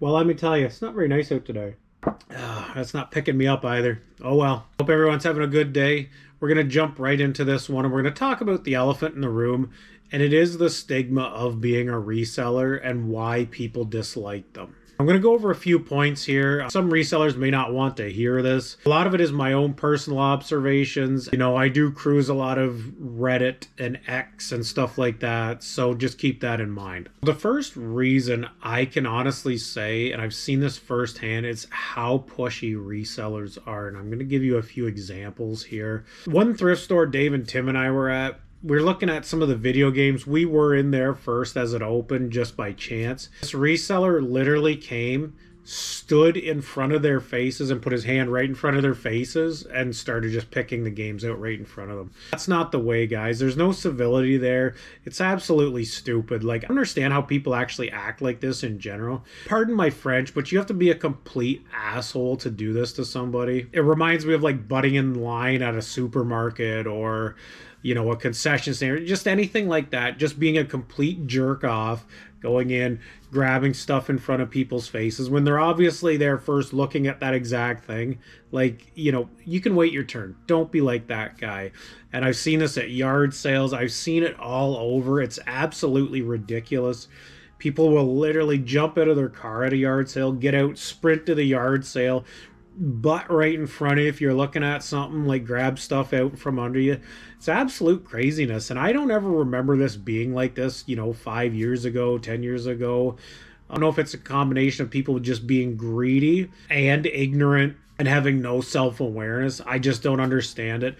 Well, let me tell you, it's not very nice out today. That's not picking me up either. Oh well. Hope everyone's having a good day. We're going to jump right into this one and we're going to talk about the elephant in the room, and it is the stigma of being a reseller and why people dislike them. I'm going to go over a few points here. Some resellers may not want to hear this. A lot of it is my own personal observations. I do cruise a lot of Reddit and X and stuff like that, so just keep that in mind. The first reason I can honestly say, and I've seen this firsthand, is how pushy resellers are, and I'm going to give you a few examples here. One thrift store Dave and Tim and I were at, we're looking at some of the video games. We were in there first as it opened just by chance. This reseller literally came, stood in front of their faces and put his hand right in front of their faces and started just picking the games out right in front of them. That's not the way, guys. There's no civility there. It's absolutely stupid. Like, I understand how people actually act like this in general. Pardon my French, but you have to be a complete asshole to do this to somebody. It reminds me of like butting in line at a supermarket or a concession stand, just anything like that. Just being a complete jerk off, going in, grabbing stuff in front of people's faces when they're obviously there first looking at that exact thing. Like, you can wait your turn. Don't be like that guy. And I've seen this at yard sales. I've seen it all over. It's absolutely ridiculous. People will literally jump out of their car at a yard sale, get out, sprint to the yard sale, butt right in front of you if you're looking at something, like grab stuff out from under you. It's absolute craziness. And I don't ever remember this being like this, 5 years ago, 10 years ago. I don't know if it's a combination of people just being greedy and ignorant and having no self-awareness. I just don't understand it.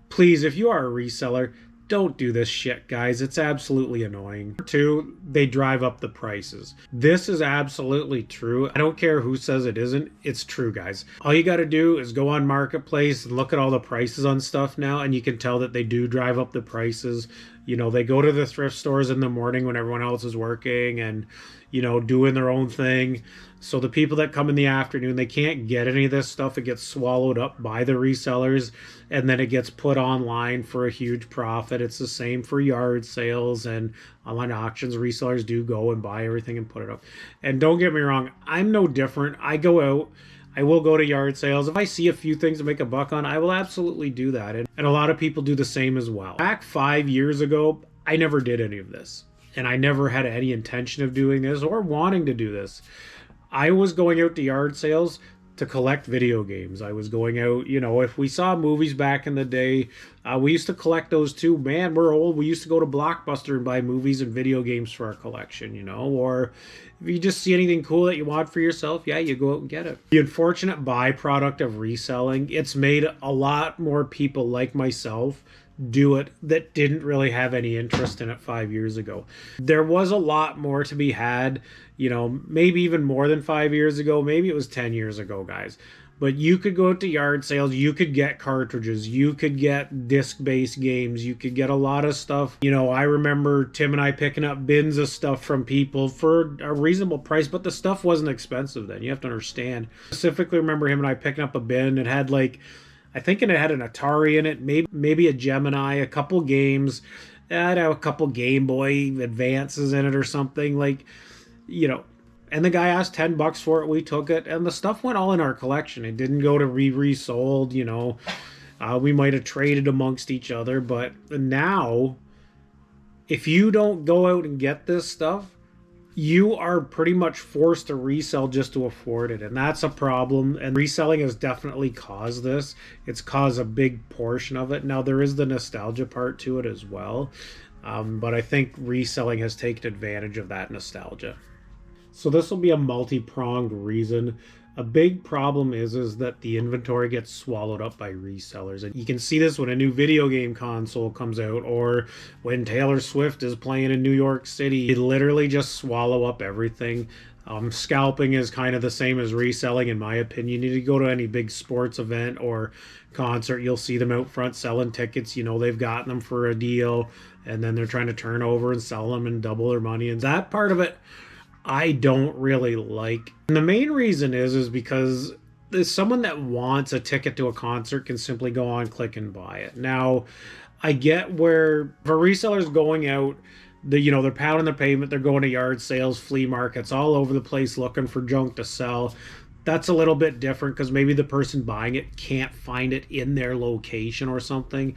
Please, if you are a reseller, don't do this shit, guys. It's absolutely annoying. Two, they drive up the prices. This is absolutely true. I don't care who says it isn't. It's true, guys. All you got to do is go on Marketplace and look at all the prices on stuff now, and you can tell that they do drive up the prices. They go to the thrift stores in the morning when everyone else is working and, doing their own thing. So the people that come in the afternoon, they can't get any of this stuff. It gets swallowed up by the resellers, and then it gets put online for a huge profit. It's the same for yard sales and online auctions. Resellers do go and buy everything and put it up. And don't get me wrong, I'm no different. I go out, I will go to yard sales. If I see a few things to make a buck on, I will absolutely do that. And a lot of people do the same as well. Back 5 years ago, I never did any of this. And I never had any intention of doing this or wanting to do this. I was going out to yard sales to collect video games. I was going out, if we saw movies back in the day, we used to collect those too. Man, we're old. We used to go to Blockbuster and buy movies and video games for our collection, or if you just see anything cool that you want for yourself, yeah, you go out and get it. The unfortunate byproduct of reselling, it's made a lot more people like myself do it that didn't really have any interest in it 5 years ago. There was a lot more to be had, maybe even more than 5 years ago. Maybe it was 10 years ago, guys. But you could go to yard sales, you could get cartridges, you could get disc-based games, you could get a lot of stuff. I remember Tim and I picking up bins of stuff from people for a reasonable price, but the stuff wasn't expensive then. You have to understand. Specifically remember him and I picking up a bin. It had I think it had an Atari in it, maybe a Gemini, a couple games. It had a couple Game Boy Advances in it or something, and the guy asked $10 for it. We took it, and the stuff went all in our collection. It didn't go to resold. We might have traded amongst each other, but now, if you don't go out and get this stuff, you are pretty much forced to resell just to afford it. And that's a problem. And reselling has definitely caused this. It's caused a big portion of it. Now, there is the nostalgia part to it as well. But I think reselling has taken advantage of that nostalgia. So this will be a multi-pronged reason. A big problem is that the inventory gets swallowed up by resellers. And you can see this when a new video game console comes out or when Taylor Swift is playing in New York City. They literally just swallow up everything. Scalping is kind of the same as reselling, in my opinion. You need to go to any big sports event or concert, you'll see them out front selling tickets. They've gotten them for a deal, and then they're trying to turn over and sell them and double their money. And that part of it, I don't really like. And the main reason is because someone that wants a ticket to a concert can simply go on, click and buy it. Now, I get where if a reseller's going out They're pounding the pavement, they're going to yard sales, flea markets, all over the place looking for junk to sell. That's a little bit different because maybe the person buying it can't find it in their location or something.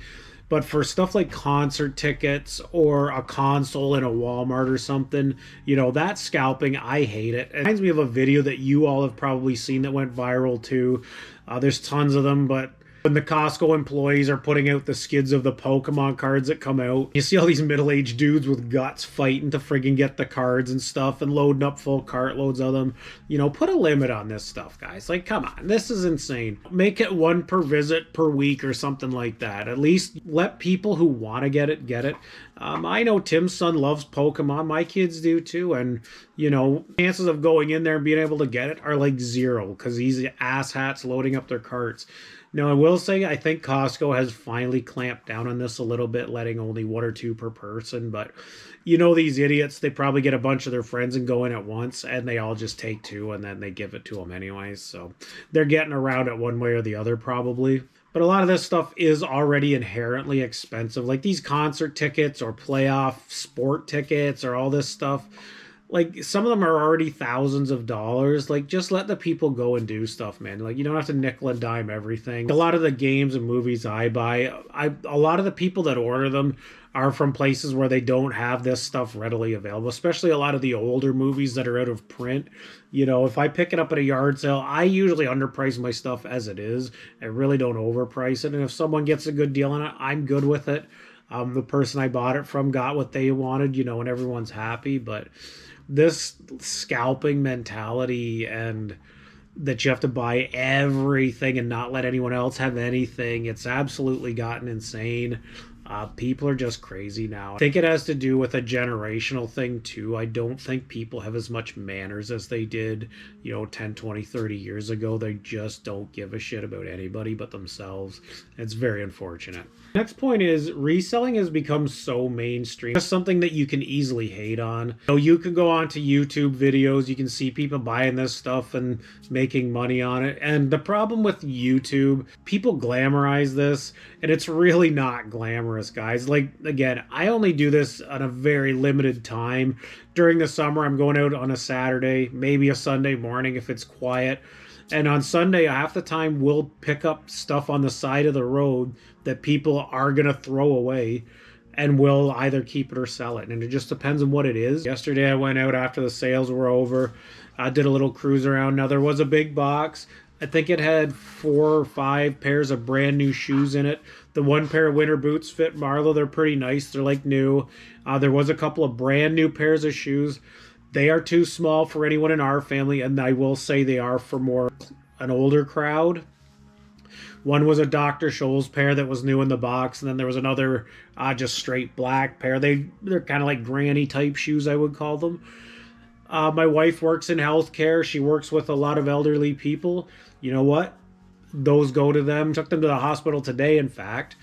But for stuff like concert tickets or a console in a Walmart or something, that scalping, I hate it. It reminds me of a video that you all have probably seen that went viral too. There's tons of them, but when the Costco employees are putting out the skids of the Pokemon cards that come out, you see all these middle-aged dudes with guts fighting to friggin' get the cards and stuff and loading up full cartloads of them. Put a limit on this stuff, guys. Like, come on, this is insane. Make it one per visit per week or something like that. At least let people who want to get it get it. I know Tim's son loves Pokemon. My kids do too. And, chances of going in there and being able to get it are like zero because these asshats loading up their carts. Now, I will say, I think Costco has finally clamped down on this a little bit, letting only one or two per person. But, these idiots, they probably get a bunch of their friends and go in at once, and they all just take two, and then they give it to them anyways. So they're getting around it one way or the other, probably. But a lot of this stuff is already inherently expensive. Like these concert tickets or playoff sport tickets or all this stuff. Like some of them are already thousands of dollars. Like just let the people go and do stuff, man. Like you don't have to nickel and dime everything. A lot of the games and movies I buy, a lot of the people that order them are from places where they don't have this stuff readily available, especially a lot of the older movies that are out of print. If I pick it up at a yard sale, I usually underprice my stuff as it is. I really don't overprice it. And if someone gets a good deal on it, I'm good with it. The person I bought it from got what they wanted, and everyone's happy. But this scalping mentality and that you have to buy everything and not let anyone else have anything, it's absolutely gotten insane. People are just crazy now. I think it has to do with a generational thing too. I don't think people have as much manners as they did, 10, 20, 30 years ago. They just don't give a shit about anybody but themselves. It's very unfortunate. Next point is reselling has become so mainstream. It's something that you can easily hate on. You can go onto YouTube videos, you can see people buying this stuff and making money on it. And the problem with YouTube, people glamorize this, and it's really not glamorous, guys. Like, again, I only do this on a very limited time. During the summer, I'm going out on a Saturday, maybe a Sunday morning if it's quiet. And on Sunday, half the time, we'll pick up stuff on the side of the road that people are going to throw away, and we'll either keep it or sell it. And it just depends on what it is. Yesterday, I went out after the sales were over. I did a little cruise around. Now, there was a big box. I think it had 4 or 5 pairs of brand new shoes in it. The one pair of winter boots fit Marlo. They're pretty nice. They're like new. There was a couple of brand new pairs of shoes. They are too small for anyone in our family, and I will say they are for more an older crowd. One was a Dr. Scholl's pair that was new in the box, and then there was another just straight black pair. They're kind of like granny type shoes, I would call them. My wife works in healthcare. She works with a lot of elderly people. You know what? Those go to them. Took them to the hospital today, in fact.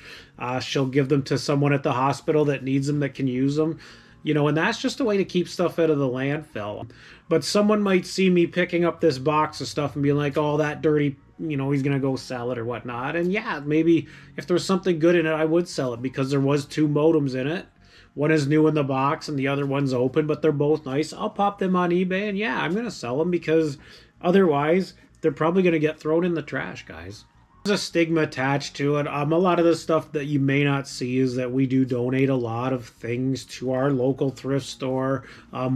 She'll give them to someone at the hospital that needs them, that can use them. And that's just a way to keep stuff out of the landfill. But someone might see me picking up this box of stuff and be like, oh, that dirty, he's going to go sell it or whatnot. And yeah, maybe if there was something good in it, I would sell it because there was 2 modems in it. One is new in the box and the other one's open, but they're both nice. I'll pop them on eBay and yeah, I'm going to sell them because otherwise they're probably going to get thrown in the trash, guys. There's a stigma attached to it. A lot of the stuff that you may not see is that we do donate a lot of things to our local thrift store.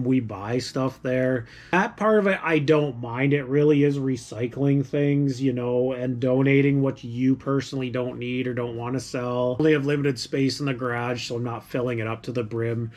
We buy stuff there. That part of it, I don't mind. It really is recycling things, and donating what you personally don't need or don't want to sell. I only have limited space in the garage, so I'm not filling it up to the brim.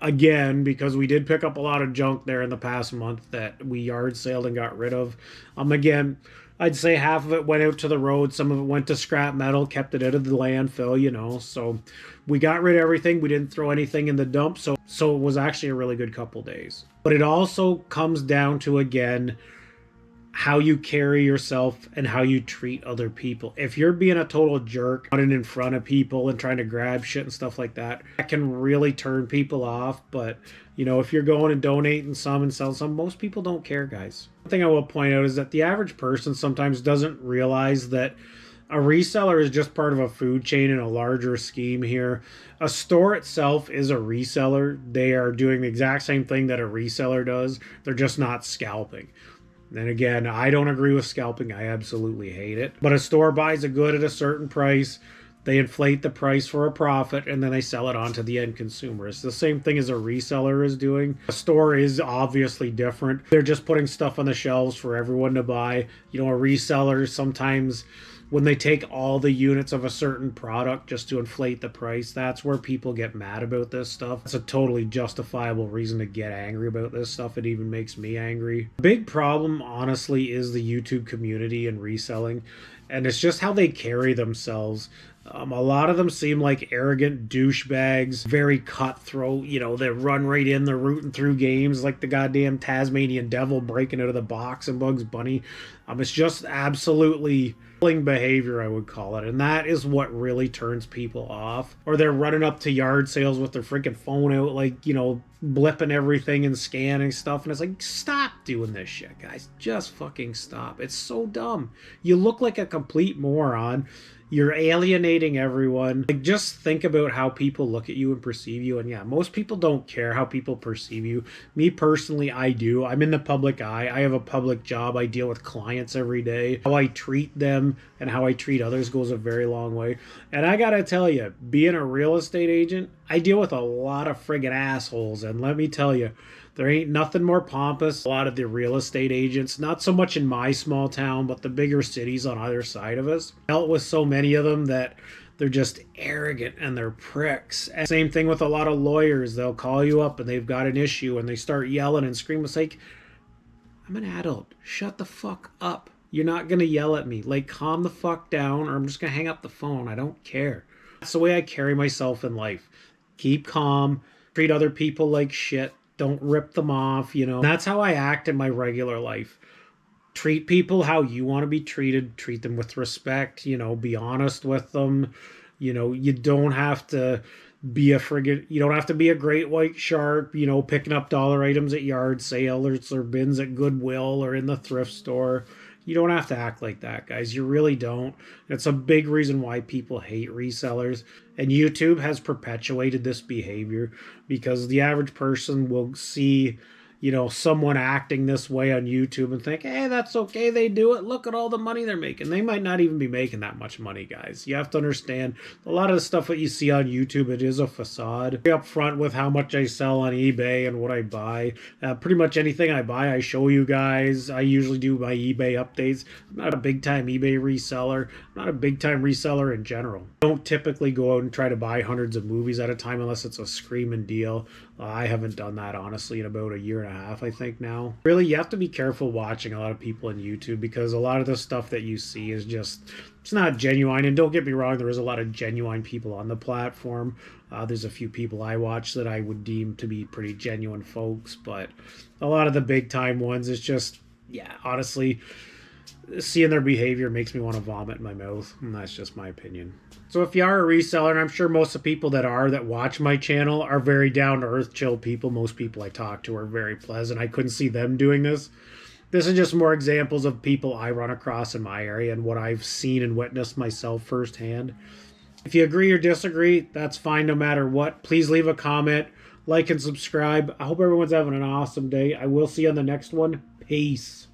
Again, because we did pick up a lot of junk there in the past month that we yard saled and got rid of. Again, I'd say half of it went out to the road. Some of it went to scrap metal, kept it out of the landfill, So we got rid of everything. We didn't throw anything in the dump. So it was actually a really good couple days. But it also comes down to, again, how you carry yourself and how you treat other people. If you're being a total jerk, running in front of people and trying to grab shit and stuff like that, that can really turn people off. But, if you're going and donating some and selling some, most people don't care, guys. One thing I will point out is that the average person sometimes doesn't realize that A reseller is just part of a food chain in a larger scheme here. A store itself is a reseller. They are doing the exact same thing that a reseller does. They're just not scalping. And again, I don't agree with scalping. I absolutely hate it. But a store buys a good at a certain price. They inflate the price for a profit and then they sell it on to the end consumer. It's the same thing as a reseller is doing. A store is obviously different. They're just putting stuff on the shelves for everyone to buy. You know, a reseller sometimes when they take all the units of a certain product just to inflate the price, that's where people get mad about this stuff. It's a totally justifiable reason to get angry about this stuff. It even makes me angry. The big problem, honestly, is the YouTube community and reselling, and it's just how they carry themselves. A lot of them seem like arrogant douchebags, very cutthroat. You know, they run right in, they're rooting through games like the goddamn Tasmanian devil breaking out of the box in Bugs Bunny. It's just absolutely behavior, I would call it, and that is what really turns people off. Or they're running up to yard sales with their freaking phone out, like, you know, blipping everything and scanning stuff, and it's like, stop doing this shit, guys. Just fucking stop. It's so dumb. You look like a complete moron. You're alienating everyone. Like, just think about how people look at you and perceive you. And yeah, most people don't care how people perceive you. Me personally, I do. I'm in the public eye. I have a public job. I deal with clients every day. How I treat them and how I treat others goes a very long way. And I gotta tell you, being a real estate agent, I deal with a lot of friggin' assholes. And let me tell you, there ain't nothing more pompous. A lot of the real estate agents, not so much in my small town, but the bigger cities on either side of us, dealt with so many of them that they're just arrogant and they're pricks. And same thing with a lot of lawyers. They'll call you up and they've got an issue and they start yelling and screaming. It's like, I'm an adult. Shut the fuck up. You're not going to yell at me. Like, calm the fuck down or I'm just going to hang up the phone. I don't care. That's the way I carry myself in life. Keep calm. Treat other people like shit. Don't rip them off, you know. That's how I act in my regular life. Treat people how you want to be treated. Treat them with respect, you know, be honest with them. You know, you don't have to be you don't have to be a great white shark, you know, picking up dollar items at yard sales or bins at Goodwill or in the thrift store. You don't have to act like that, guys. You really don't. It's a big reason why people hate resellers. And YouTube has perpetuated this behavior because the average person will see, you know, someone acting this way on YouTube and think, hey, that's okay. They do it. Look at all the money they're making. They might not even be making that much money, guys. You have to understand a lot of the stuff that you see on YouTube, it is a facade. Be upfront with how much I sell on eBay and what I buy. Pretty much anything I buy, I show you guys. I usually do my eBay updates. I'm not a big time eBay reseller. I'm not a big time reseller in general. I don't typically go out and try to buy hundreds of movies at a time unless it's a screaming deal. I haven't done that, honestly, in about a year and a half, I think now. Really, you have to be careful watching a lot of people on YouTube because a lot of the stuff that you see is just, it's not genuine. And don't get me wrong, there is a lot of genuine people on the platform. There's a few people I watch that I would deem to be pretty genuine folks, but a lot of the big time ones is just, yeah, honestly, seeing their behavior makes me want to vomit in my mouth, and that's just my opinion. So if you are a reseller, and I'm sure most of the people that watch my channel are very down-to-earth, chill people. Most people I talk to are very pleasant. I couldn't see them doing this. This is just more examples of people I run across in my area and what I've seen and witnessed myself firsthand. If you agree or disagree, that's fine no matter what. Please leave a comment, like, and subscribe. I hope everyone's having an awesome day. I will see you on the next one. Peace.